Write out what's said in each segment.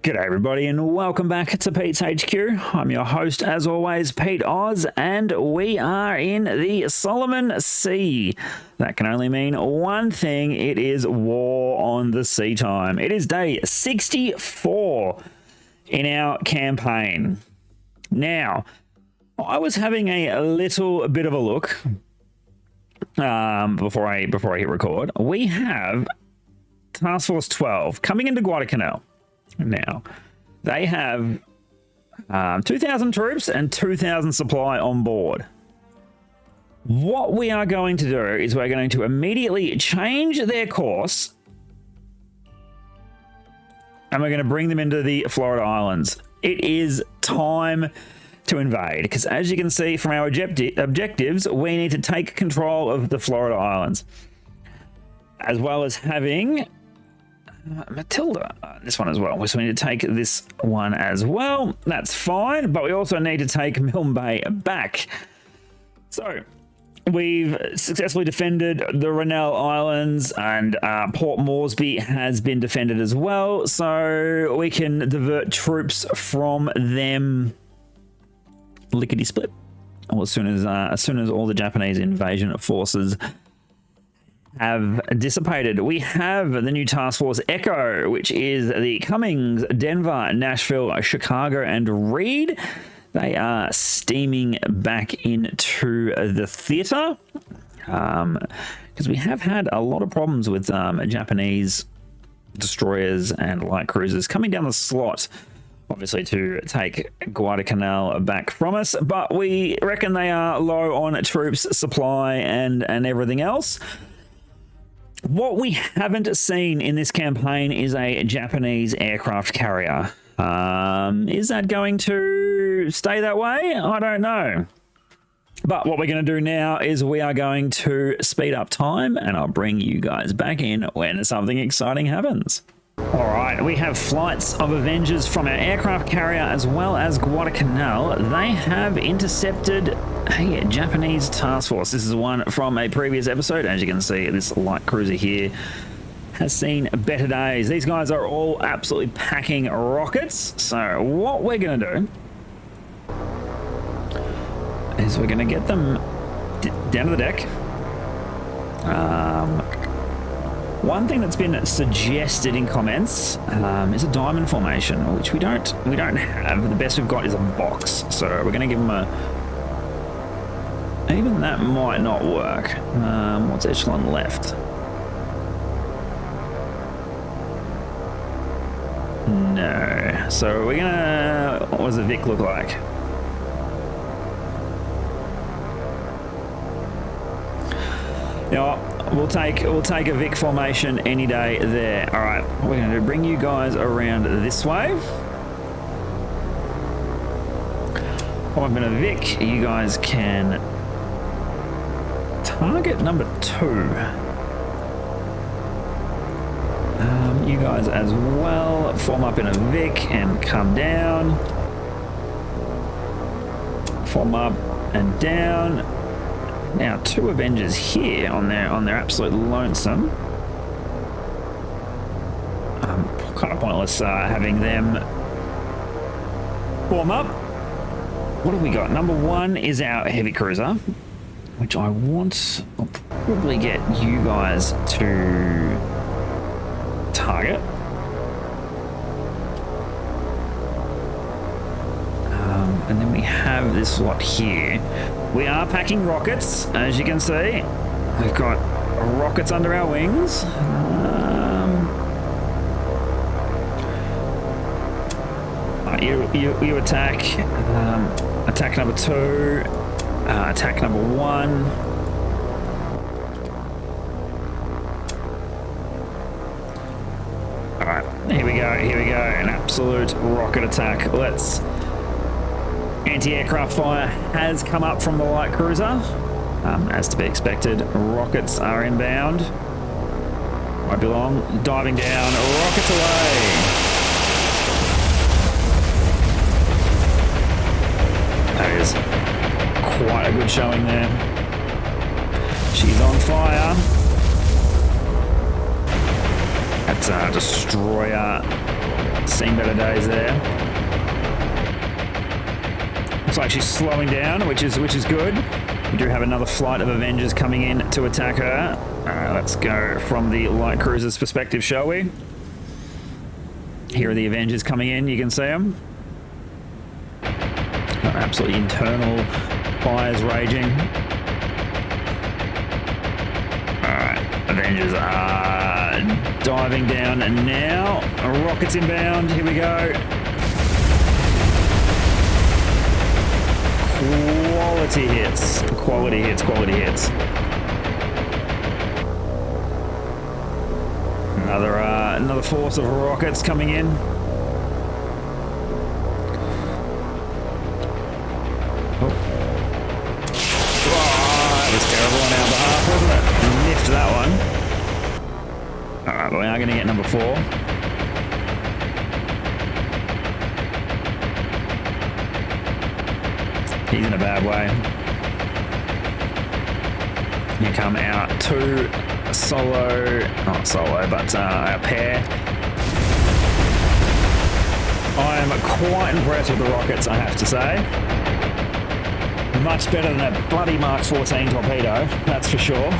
G'day everybody and welcome back to PetesHQ. I'm your host as always, Pete Oz, and we are in the Solomon Sea. That can only mean one thing: it is war on the sea time. It is day 64 in our campaign. Now, I was having a little bit of a look before I hit record. We have Task Force 12 coming into Guadalcanal. Now, they have 2,000 troops and 2,000 supply on board. What we are going to do is we're going to immediately change their course and we're going to bring them into the Florida Islands. It is time to invade because, as you can see from our objectives, we need to take control of the Florida Islands, as well as having Matilda, this one as well. So we need to take this one as well. That's fine, but we also need to take Milne Bay back. So we've successfully defended the Rennell Islands, and Port Moresby has been defended as well. So we can divert troops from them lickety split, or as soon as all the Japanese invasion forces have dissipated. We have the new Task Force Echo, which is the Cummings, Denver, Nashville, Chicago, and Reed. They are steaming back into the theater because we have had a lot of problems with Japanese destroyers and light cruisers coming down the slot, obviously, to take Guadalcanal back from us, but we reckon they are low on troops, supply, and everything else. What we haven't seen in this campaign is a Japanese aircraft carrier. Is that going to stay that way? I don't know. But what we're going to do now is we are going to speed up time, and I'll bring you guys back in when something exciting happens. All right, we have flights of Avengers from our aircraft carrier as well as Guadalcanal. They have intercepted a Japanese task force. This is one from a previous episode. As you can see, this light cruiser here has seen better days. These guys are all absolutely packing rockets. So what we're going to do is we're going to get them down to the deck. One thing that's been suggested in comments is a diamond formation, which we don't have. The best we've got is a box, so we're going to give them a. Even that might not work. What's echelon left? No. So we're gonna. What does the Vic look like? You know what? We'll take a Vic formation any day there. All right, we're going to bring you guys around this way. Come up in a Vic. You guys can target number 2. You guys as well form up in a Vic and come down. Form up and down. Now 2 Avengers here on their absolute lonesome. Kind of pointless having them form up. What have we got? Number 1 is our heavy cruiser, which I'll probably get you guys to target. And then we have this lot here. We are packing rockets, as you can see. We've got rockets under our wings. You attack. Attack number 2. Attack number 1. All right, here we go. An absolute rocket attack. Let's. Anti-aircraft fire has come up from the light cruiser. As to be expected, rockets are inbound. Won't be long. Diving down, rockets away. That is quite a good showing there. She's on fire. That's a destroyer Seen better days there. Looks like she's slowing down, which is good. We do have another flight of Avengers coming in to attack her. Let's go from the light cruiser's perspective, shall we? Here are the Avengers coming in. You can see them. Absolutely internal fires raging. Alright, Avengers are diving down and now. Rockets inbound. Here we go. Quality hits. Quality hits. Quality hits. Another force of rockets coming in. Oh, that was terrible on our behalf, wasn't it? Niffed that one. Alright, but we are going to get number 4. He's in a bad way. Here come our 2 solo, not solo, but our pair. I am quite impressed with the rockets, I have to say. Much better than that bloody Mark 14 torpedo, that's for sure.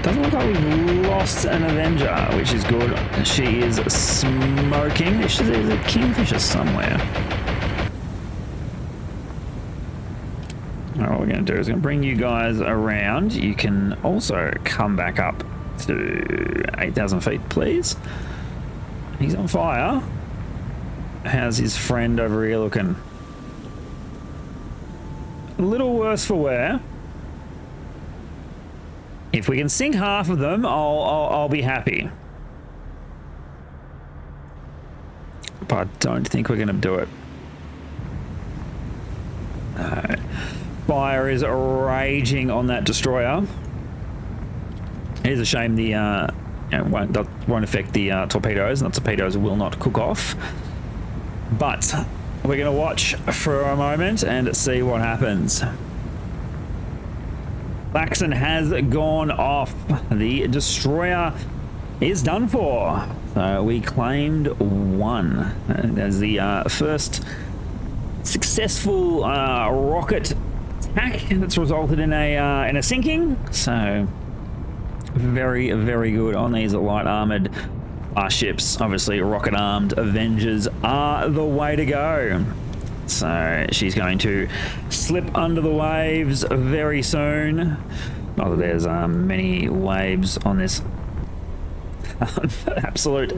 Doesn't look like we've lost an Avenger, which is good. She is smoking. There's a Kingfisher somewhere. What we're going to do is going to bring you guys around. You can also come back up to 8,000 feet, please. He's on fire. How's his friend over here looking? A little worse for wear. If we can sink half of them, I'll be happy. But I don't think we're going to do it. Fire is raging on that destroyer. It is a shame the won't affect the torpedoes, and the torpedoes will not cook off. But we're going to watch for a moment and see what happens. Laxon has gone off. The destroyer is done for. So we claimed 1 as the first successful rocket attack that's resulted in a sinking. So very, very good on these light armored ships. Obviously, rocket armed Avengers are the way to go. So she's going to slip under the waves very soon. Not that there's many waves on this absolute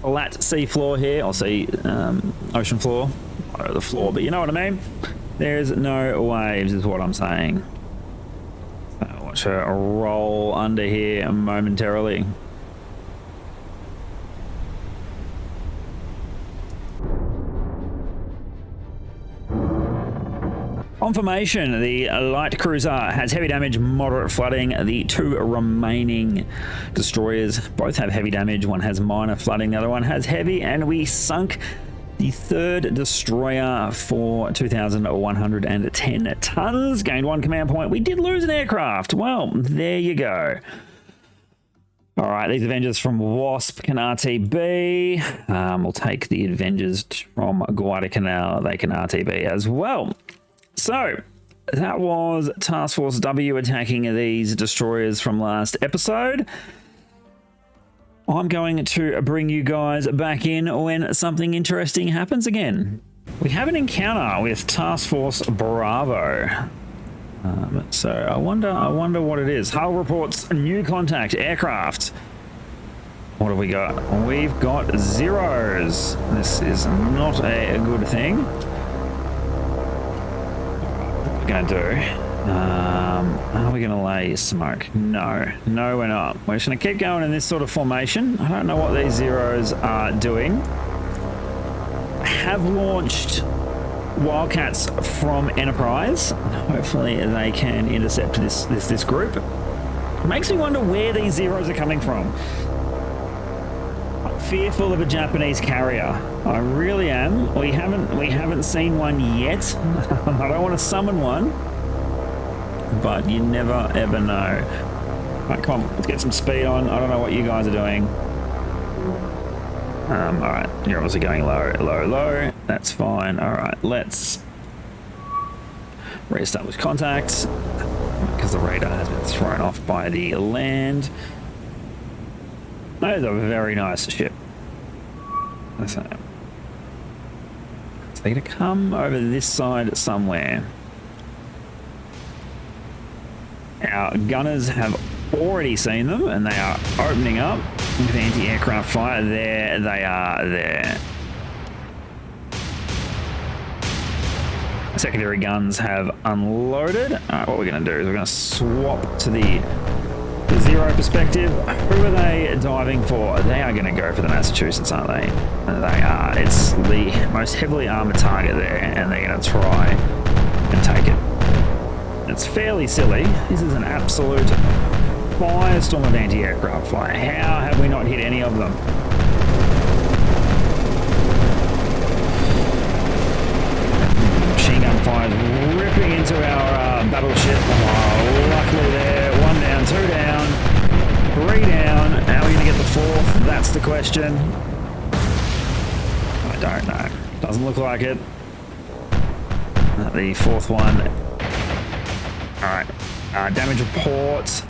flat sea floor here. I'll see ocean floor, or the floor, but you know what I mean. There's no waves, is what I'm saying. So watch her roll under here momentarily. Confirmation, the light cruiser has heavy damage, moderate flooding. The 2 remaining destroyers both have heavy damage. One has minor flooding, the other one has heavy, and we sunk the 3rd destroyer for 2,110 tons. Gained 1 command point. We did lose an aircraft. Well, there you go. All right, these Avengers from Wasp can RTB. We'll take the Avengers from Guadalcanal. They can RTB as well. So, that was Task Force W attacking these destroyers from last episode. I'm going to bring you guys back in when something interesting happens again. We have an encounter with Task Force Bravo. So I wonder what it is. Hull reports new contact aircraft. What have we got? We've got zeros. This is not a good thing. Going to do? Are we going to lay smoke? No, we're not. We're just going to keep going in this sort of formation. I don't know what these zeros are doing. Have launched Wildcats from Enterprise. Hopefully they can intercept this group. It makes me wonder where these zeros are coming from. I'm fearful of a Japanese carrier. I really am. We haven't seen one yet. I don't want to summon one, but you never ever know. Right, come on, let's get some speed on. I don't know what you guys are doing. All right, you're obviously going low, low, low. That's fine. All right, let's reestablish contact because the radar has been thrown off by the land. That is a very nice ship. So they're going to come over this side somewhere. Our gunners have already seen them and they are opening up with anti-aircraft fire. There they are there. Secondary guns have unloaded. All right, what we're going to do is we're going to swap to the zero perspective. Who are they diving for? They are going to go for the Massachusetts, aren't they? They are. It's the most heavily armored target there, and they're going to try and take it. It's fairly silly. This is an absolute firestorm of anti-aircraft fire. How have we not hit any of them? Machine gun fire is ripping into our battleship. Oh, luckily there. 1 down, 2 down, 3 down. How are we going to get the 4th? That's the question. I don't know. Doesn't look like it. The 4th one. Alright. Damage reports.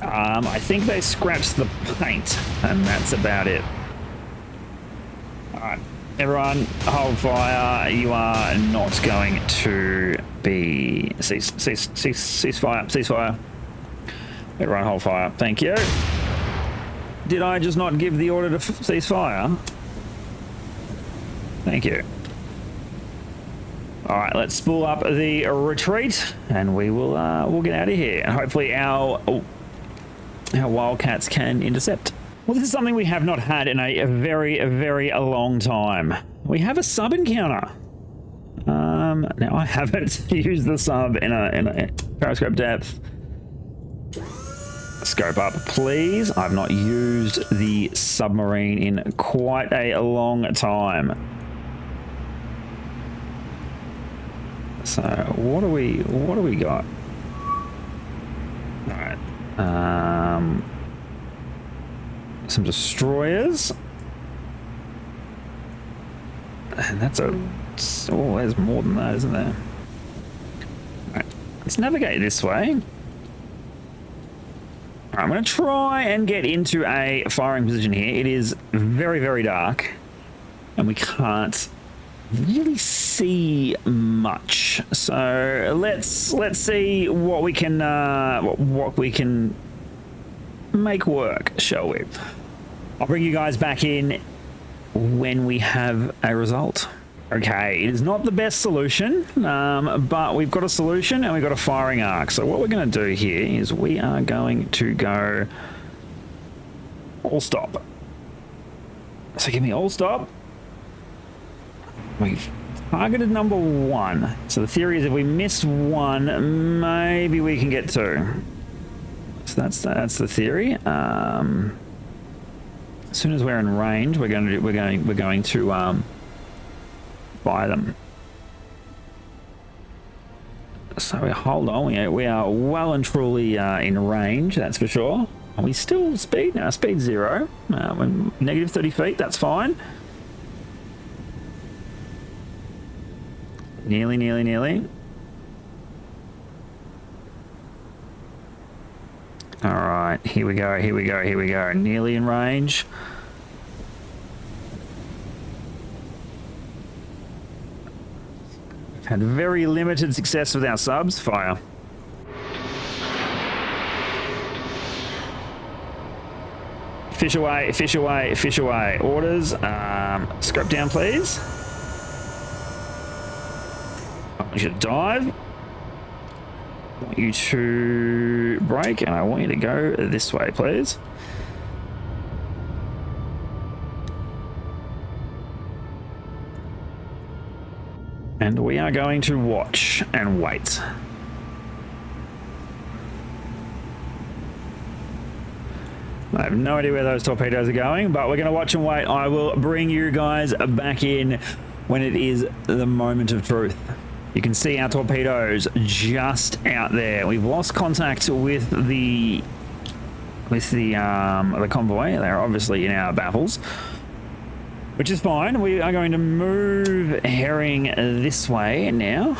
I think they scratched the paint, and that's about it. Alright. Everyone, hold fire. You are not going to be... Cease fire. Everyone hold fire. Thank you. Did I just not give the order to cease fire? Thank you. All right, let's spool up the retreat, and we will we'll get out of here. And hopefully our Wildcats can intercept. Well, this is something we have not had in a very, very long time. We have a sub encounter. Now I haven't used the sub in a periscope depth. Scope up, please. I've not used the submarine in quite a long time. So what do we got? All right. Some destroyers. And that's a... Oh, there's more than that, isn't there? All right. Let's navigate this way. All right, I'm going to try and get into a firing position here. It is very, very dark. And we can't really see much. So let's see what we can make work, shall we? I'll bring you guys back in when we have a result. Okay, it is not the best solution, but we've got a solution and we've got a firing arc. So what we're going to do here is we are going to go all stop. So give me all stop. We've targeted number 1. So the theory is if we miss 1, maybe we can get 2. So that's the theory. As soon as we're in range, we're going to buy them. So hold on, we are well and truly in range, that's for sure. Are we still speed? No, speed 0. We're negative 30 feet, that's fine. Nearly. All right, here we go. Nearly in range. We've had very limited success with our subs. Fire. Fish away. Orders. Scrap down, please. I want you to dive. I want you to brake, and I want you to go this way, please. And we are going to watch and wait. I have no idea where those torpedoes are going, but we're going to watch and wait. I will bring you guys back in when it is the moment of truth. You can see our torpedoes just out there. We've lost contact with the convoy. They're obviously in our baffles, which is fine. We are going to move herring this way now.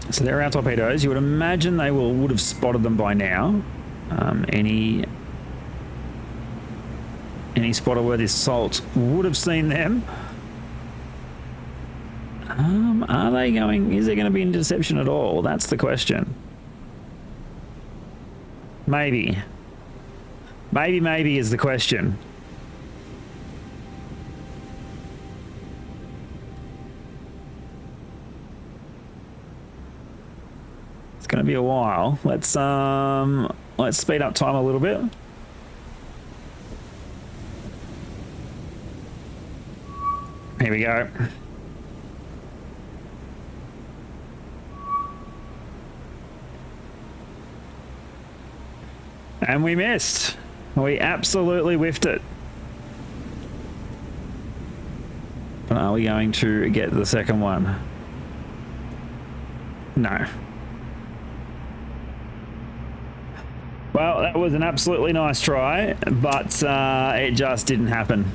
So there are our torpedoes. You would imagine they would have spotted them by now. Any spotter worth his salt would have seen them. Are they going? Is there going to be interception at all? That's the question. Maybe is the question. It's going to be a while. Let's speed up time a little bit. Here we go. And we missed. We absolutely whiffed it. But are we going to get the second one? No. Well, that was an absolutely nice try, but it just didn't happen.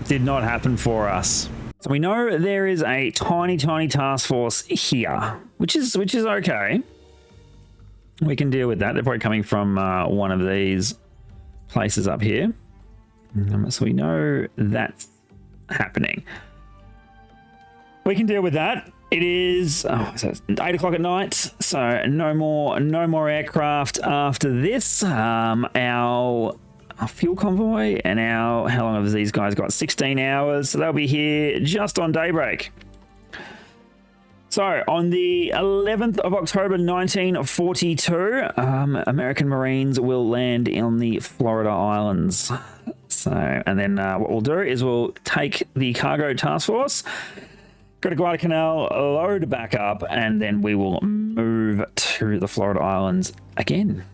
Did not happen for us. So we know there is a tiny task force here, which is okay. We can deal with that. They're probably coming from one of these places up here. So we know that's happening. We can deal with that. It is so it's 8 o'clock at night, so no more aircraft after this. Our fuel convoy and how long have these guys got? 16 hours, so they'll be here just on daybreak. So on the 11th of October 1942, American Marines will land on the Florida Islands. So, and then what we'll do is we'll take the cargo task force, go to Guadalcanal, load back up, and then we will move to the Florida Islands again.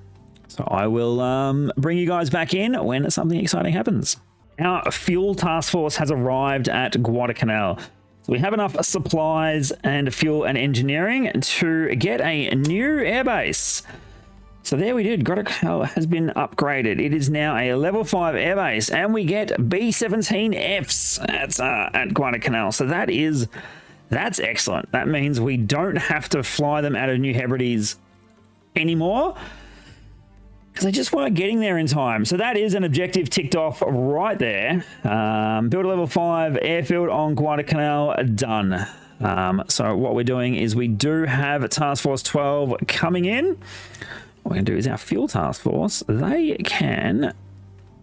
So I will bring you guys back in when something exciting happens. Our fuel task force has arrived at Guadalcanal. So we have enough supplies and fuel and engineering to get a new airbase. So there we did. Guadalcanal has been upgraded. It is now a level 5 airbase, and we get B-17Fs at Guadalcanal. So that's excellent. That means we don't have to fly them out of New Hebrides anymore, because they just weren't getting there in time. So that is an objective ticked off right there. Build a level 5 airfield on Guadalcanal, done. So what we're doing is we do have Task Force 12 coming in. What we're going to do is our fuel task force, they've got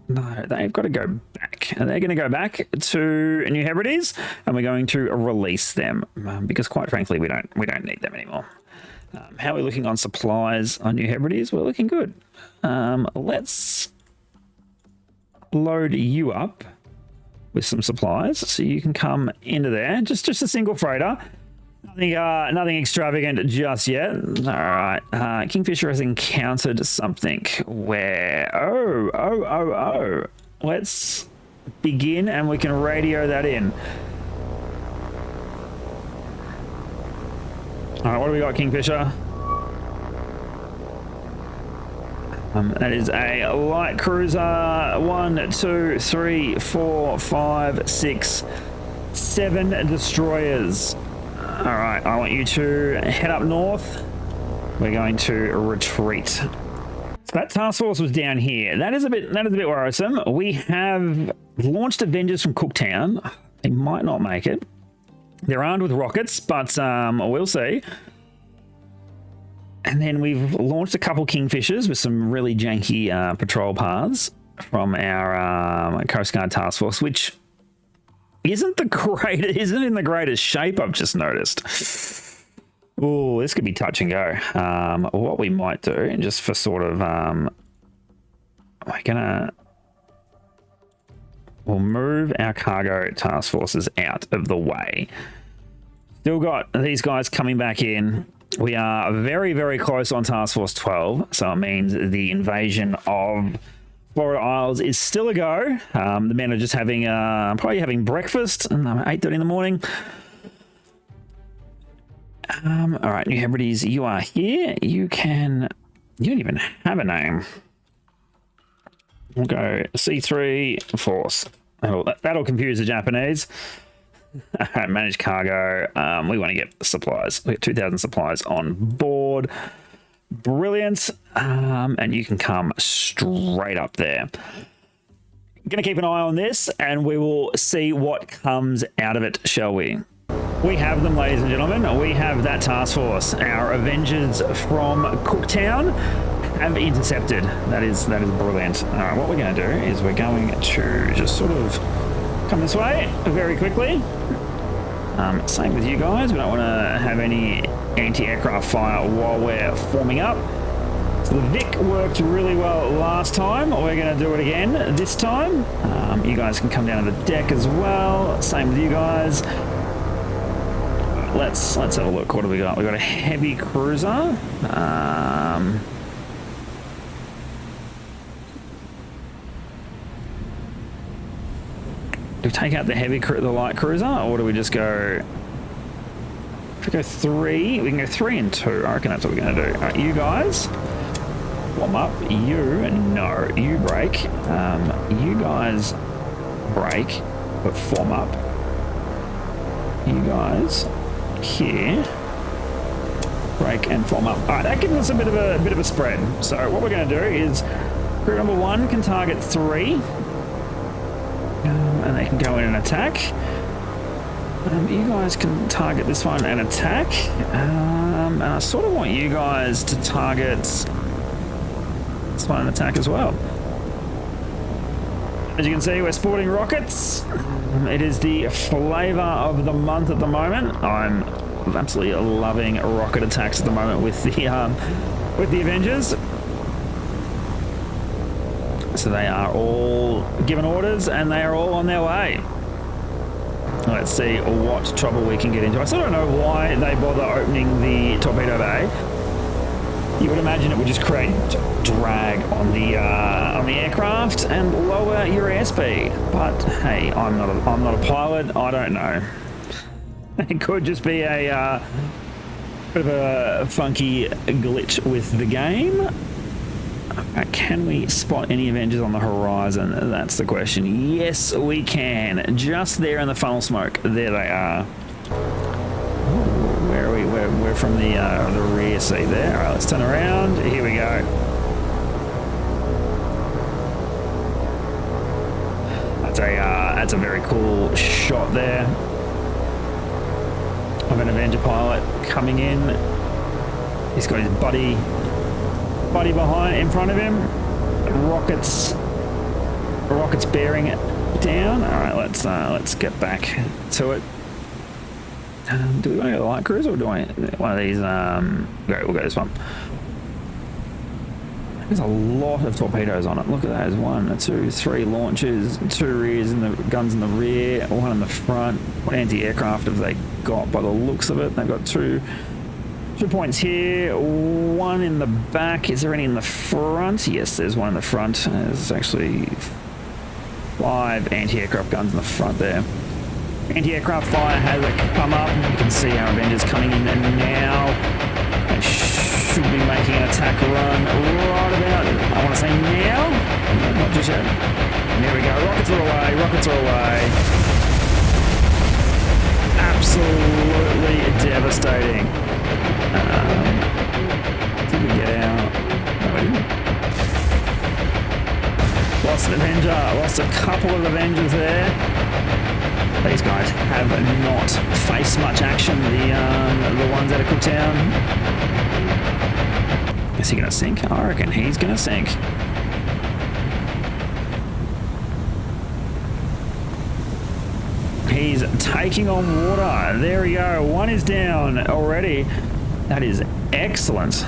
to go back. They're going to go back to New Hebrides, and we're going to release them because, quite frankly, we don't need them anymore. How are we looking on supplies on New Hebrides? We're looking good. Let's load you up with some supplies so you can come into there. Just a single freighter. Nothing extravagant just yet. All right. Kingfisher has encountered something where... Oh. Let's begin, and we can radio that in. All right, what do we got, Kingfisher? That is a light cruiser. 1, 2, 3, 4, 5, 6, 7 destroyers. All right, I want you to head up north. We're going to retreat. So that task force was down here. That is a bit worrisome. We have launched Avengers from Cooktown. They might not make it. They're armed with rockets, but we'll see. And then we've launched a couple Kingfishers with some really janky patrol paths from our Coast Guard task force, which isn't in the greatest shape, I've just noticed. Oh, this could be touch and go. What we might do, and just for sort of, we'll move our cargo task forces out of the way. Still got these guys coming back in. We are very, very close on Task Force 12, so it means the invasion of Florida Isles is still a go. The men are just having probably having breakfast, and 8:30 in the morning. All right, New Hebrides, you are here. You don't even have a name. We'll go C3 Force. That'll confuse the Japanese. Manage cargo. We want to get supplies. We have 2,000 supplies on board. Brilliant. And you can come straight up there. Going to keep an eye on this, and we will see what comes out of it, shall we? We have them, ladies and gentlemen. We have that task force. Our Avengers from Cooktown have intercepted. That is brilliant. All right, what we're going to do is we're going to just sort of come this way very quickly. Same with you guys. We don't want to have any anti-aircraft fire while we're forming up. So the Vic worked really well last time. We're going to do it again this time. You guys can come down to the deck as well. Same with you guys. Let's have a look. What do we got? We got a heavy cruiser. Do we take out the light cruiser, or do we just go? If we go 3, we can go 3 and 2. I reckon that's what we're going to do. All right, you guys, warm up. You brake. You guys brake, but form up. You guys here brake and form up. All right, that gives us a bit of a spread. So what we're going to do is crew number 1 can target 3. And they can go in and attack. You guys can target this one and attack. And I sort of want you guys to target this one and attack as well. As you can see, we're sporting rockets. It is the flavour of the month at the moment. I'm absolutely loving rocket attacks at the moment with the Avengers. So they are all given orders and they are all on their way. Let's see what trouble we can get into. I still don't know why they bother opening the torpedo bay. You would imagine it would just create drag on the aircraft and lower your airspeed. But hey, I'm not a pilot. I don't know. It could just be a bit of a funky glitch with the game. Can we spot any Avengers on the horizon? That's the question. Yes, we can. Just there in the funnel smoke. There they are. Where are we? We're from the rear seat there. All right, let's turn around. Here we go. That's a very cool shot there of an Avenger pilot coming in. He's got his buddy in front of him. Rockets bearing it down. All right, let's get back to it. Do we want to go to the light cruiser, or do I one of these? We'll go this one. There's a lot of torpedoes on it. Look at those. 1, 2, 3 launches, 2 rears in the guns in the rear, 1 in the front. What anti-aircraft have they got? By the looks of it, they've got 2 points here, 1 in the back. Is there any in the front? Yes, there's 1 in the front. There's actually 5 anti-aircraft guns in the front there. Anti-aircraft fire has come up. You can see our Avengers coming in now. They should be making an attack run right about, I want to say now. Not just yet. And there we go. Rockets are away. Rockets are away. Absolutely devastating. Did we get out? No, we didn't. Lost an Avenger. Lost a couple of Avengers there. These guys have not faced much action. The ones out of Cooktown. Is he going to sink? I reckon he's going to sink. He's taking on water. There we go. 1 is down already. That is excellent.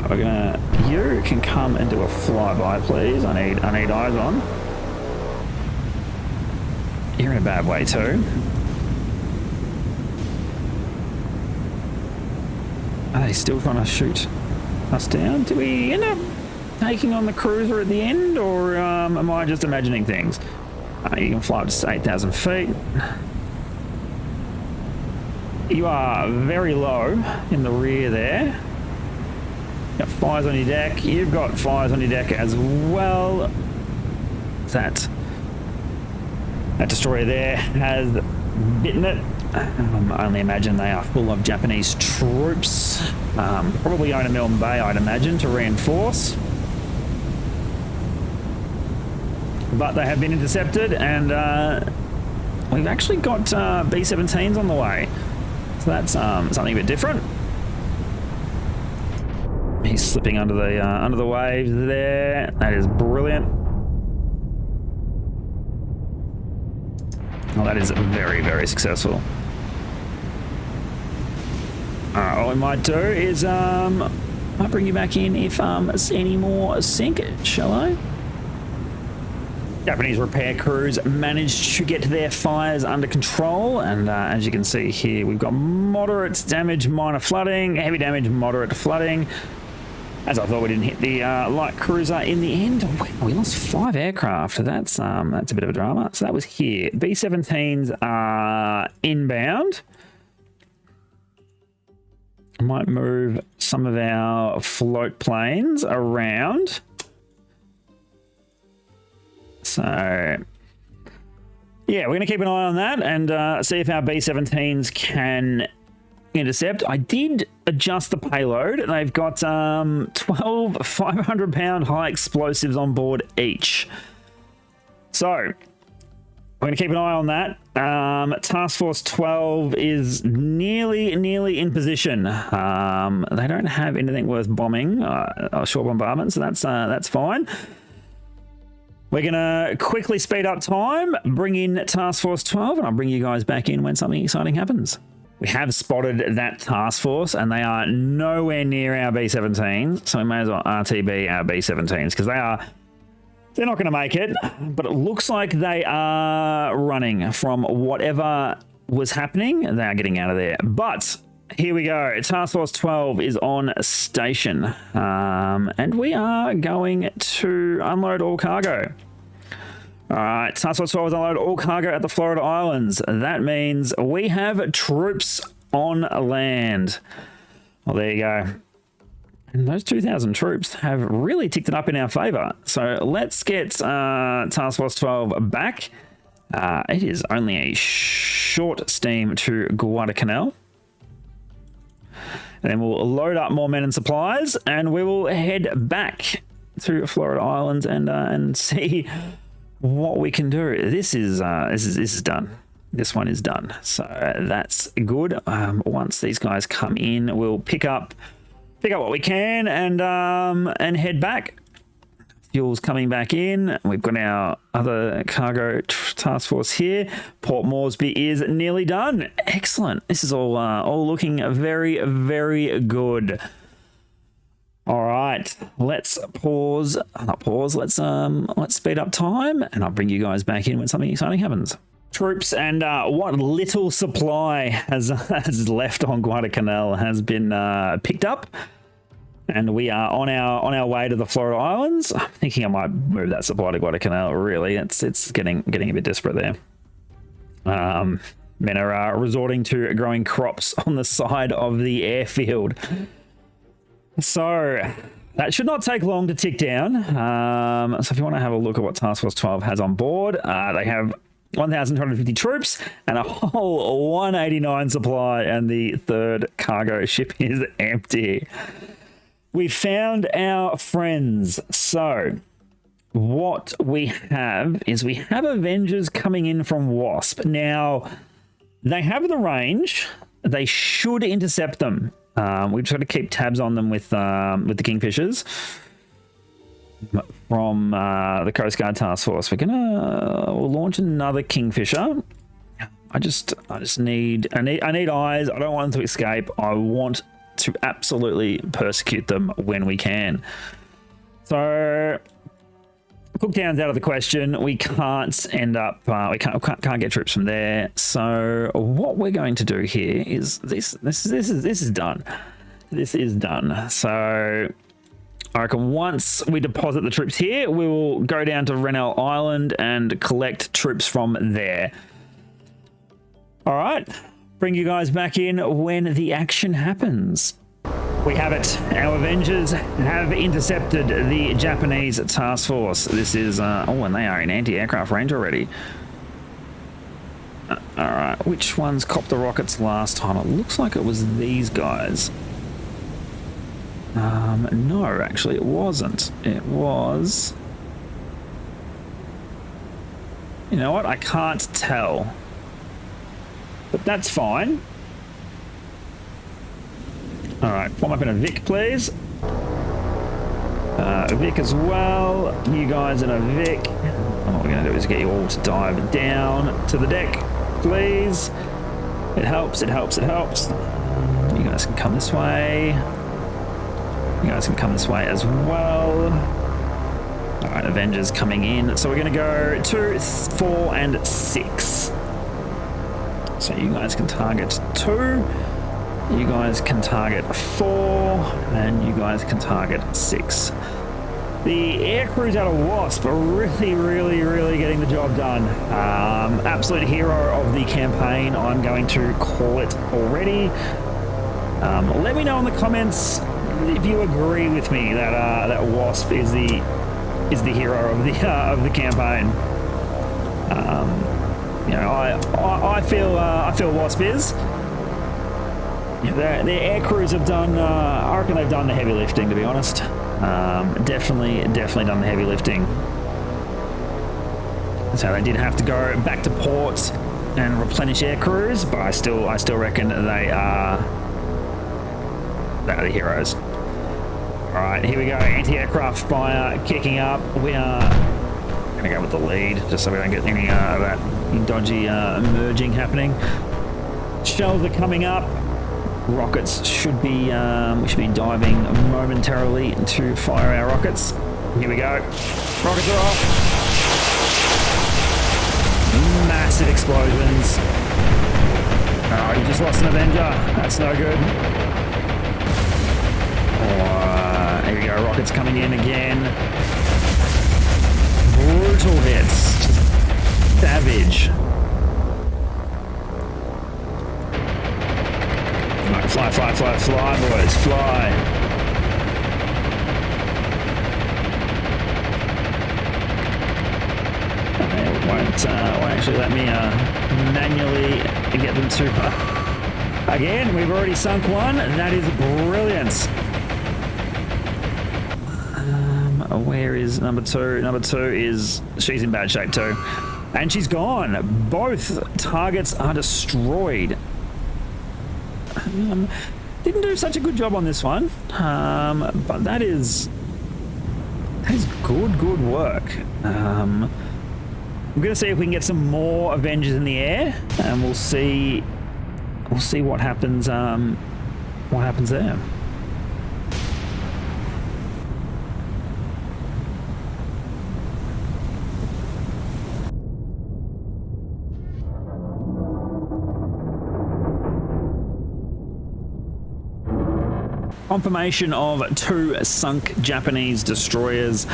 We're gonna. You can come and do a flyby, please. I need eyes on. You're in a bad way too. Are they still trying to shoot us down? Do we end up taking on the cruiser at the end, or am I just imagining things? You can fly up to 8,000 feet. You are very low in the rear there. Got fires on your deck. You've got fires on your deck as well. That destroyer there has bitten it. I only imagine they are full of Japanese troops. Probably going to Milne Bay, I'd imagine, to reinforce. But they have been intercepted, and we've actually got B-17s on the way. So that's something a bit different. He's slipping under the waves there. That is brilliant. Oh, that is very, very successful. All we might do is I'll bring you back in if any more sink, shall I? Japanese repair crews managed to get their fires under control, and as you can see here, we've got moderate damage, minor flooding, heavy damage, moderate flooding. As I thought, we didn't hit the light cruiser in the end. We lost 5 aircraft. That's a bit of a drama. So that was here. B-17s are inbound. I might move some of our float planes around. So, yeah, we're going to keep an eye on that and see if our B-17s can intercept. I did adjust the payload. They've got 12 500-pound high explosives on board each. So, we're going to keep an eye on that. Task Force 12 is nearly in position. They don't have anything worth bombing, short bombardment, so that's fine. We're going to quickly speed up time, bring in Task Force 12, and I'll bring you guys back in when something exciting happens. We have spotted that task force, and they are nowhere near our B-17s, so we may as well RTB our B-17s, because they're not going to make it, but it looks like they are running from whatever was happening. They are getting out of there. But here we go. Task Force 12 is on station, and we are going to unload all cargo. All right, Task Force 12 is unload all cargo at the Florida Islands. That means we have troops on land. Well, there you go. And those 2,000 troops have really ticked it up in our favour. So let's get Task Force 12 back. It is only a short steam to Guadalcanal. And then we'll load up more men and supplies, and we will head back to Florida Islands and see what we can do. This is done. This one is done. So that's good. Once these guys come in, we'll pick up what we can and head back. Fuel's coming back in. We've got our other cargo task force here. Port Moresby is nearly done. Excellent. This is all looking very, very good. All right, let's pause. Not pause. Let's speed up time, and I'll bring you guys back in when something exciting happens. Troops and what little supply has left on Guadalcanal has been picked up. And we are on our way to the Florida Islands. I'm thinking I might move that supply to Guadalcanal. Really, it's getting a bit desperate there. Men are resorting to growing crops on the side of the airfield. So that should not take long to tick down. So if you want to have a look at what Task Force 12 has on board, they have 1,250 troops and a whole 189 supply, and the third cargo ship is empty. We found our friends. So what we have is we have Avengers coming in from Wasp. Now, they have the range. They should intercept them. We've got to keep tabs on them with the Kingfishers from the Coast Guard Task Force. We'll launch another Kingfisher. I just need eyes. I don't want them to escape. I want to absolutely persecute them when we can. So Cooktown's out of the question. We can't end up. We can't get troops from there. So what we're going to do here is this is done. This is done. So I reckon once we deposit the troops here, we will go down to Renell Island and collect troops from there. All right, bring you guys back in when the action happens. We have it. Our Avengers have intercepted the Japanese task force. This is, oh, and they are in anti-aircraft range already. All right, which ones copped the rockets last time? It looks like it was these guys. No, actually it wasn't. It was... You know what? I can't tell. But that's fine. Alright, form up in a Vic, please. A Vic as well. You guys in a Vic. And what we're going to do is get you all to dive down to the deck, please. It helps, it helps, it helps. You guys can come this way. You guys can come this way as well. All right, Avengers coming in. So we're going to go 2, 4, and 6. So you guys can target 2. You guys can target 4. And you guys can target 6. The air crews out of Wasp are really getting the job done. Absolute hero of the campaign, I'm going to call it already. Let me know in the comments if you agree with me that that Wasp is the hero of the campaign. You know, I feel Wasp is. You know, their air crews have done. I reckon they've done the heavy lifting, to be honest. Definitely done the heavy lifting. So they did have to go back to port and replenish air crews, but I still reckon they are the heroes. All right, here we go. Anti-aircraft fire kicking up. We are going to go with the lead, just so we don't get any of that dodgy merging happening. Shells are coming up. Rockets should be, we should be diving momentarily to fire our rockets. Here we go. Rockets are off. Massive explosions. Oh, you just lost an Avenger. That's no good. Here we go, rockets coming in again. Brutal hits. Just savage. Right, fly, boys, fly. It won't actually let me manually get them to... Again, we've already sunk one. That is brilliant. Where is number 2? Number 2 is... She's in bad shape too. And she's gone. Both targets are destroyed. Didn't do such a good job on this one. But that is good work. I'm going to see if we can get some more Avengers in the air, and we'll see what happens. What happens there? Confirmation of 2 sunk Japanese destroyers.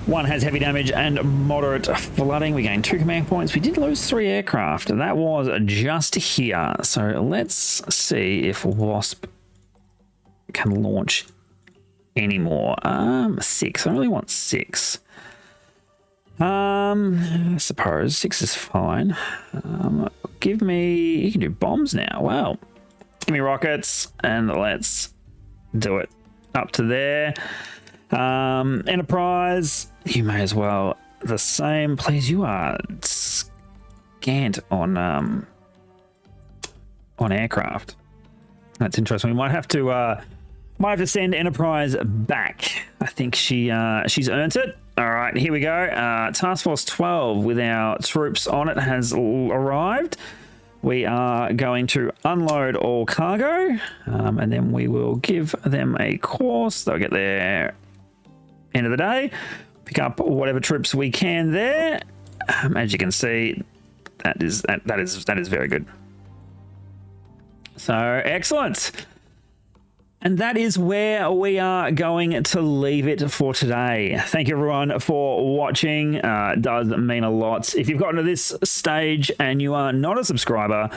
One has heavy damage and moderate flooding. We gained 2 command points. We did lose 3 aircraft, and that was just here. So let's see if Wasp can launch any more. 6. I really want 6. I suppose 6 is fine. Give me... You can do bombs now. Wow. Give me rockets, and let's do it. Up to there. Enterprise, you may as well the same. Please, you are scant on aircraft. That's interesting. We might have to send Enterprise back. I think she's earned it. All right, here we go. Task Force 12 with our troops on it has arrived. We are going to unload all cargo, and then we will give them a course. They'll get there end of the day, pick up whatever troops we can there. As you can see, that is very good. So excellent. And that is where we are going to leave it for today. Thank you everyone for watching. It does mean a lot. If you've gotten to this stage and you are not a subscriber,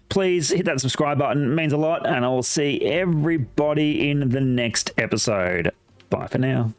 please hit that subscribe button. It means a lot, and I will see everybody in the next episode. Bye for now.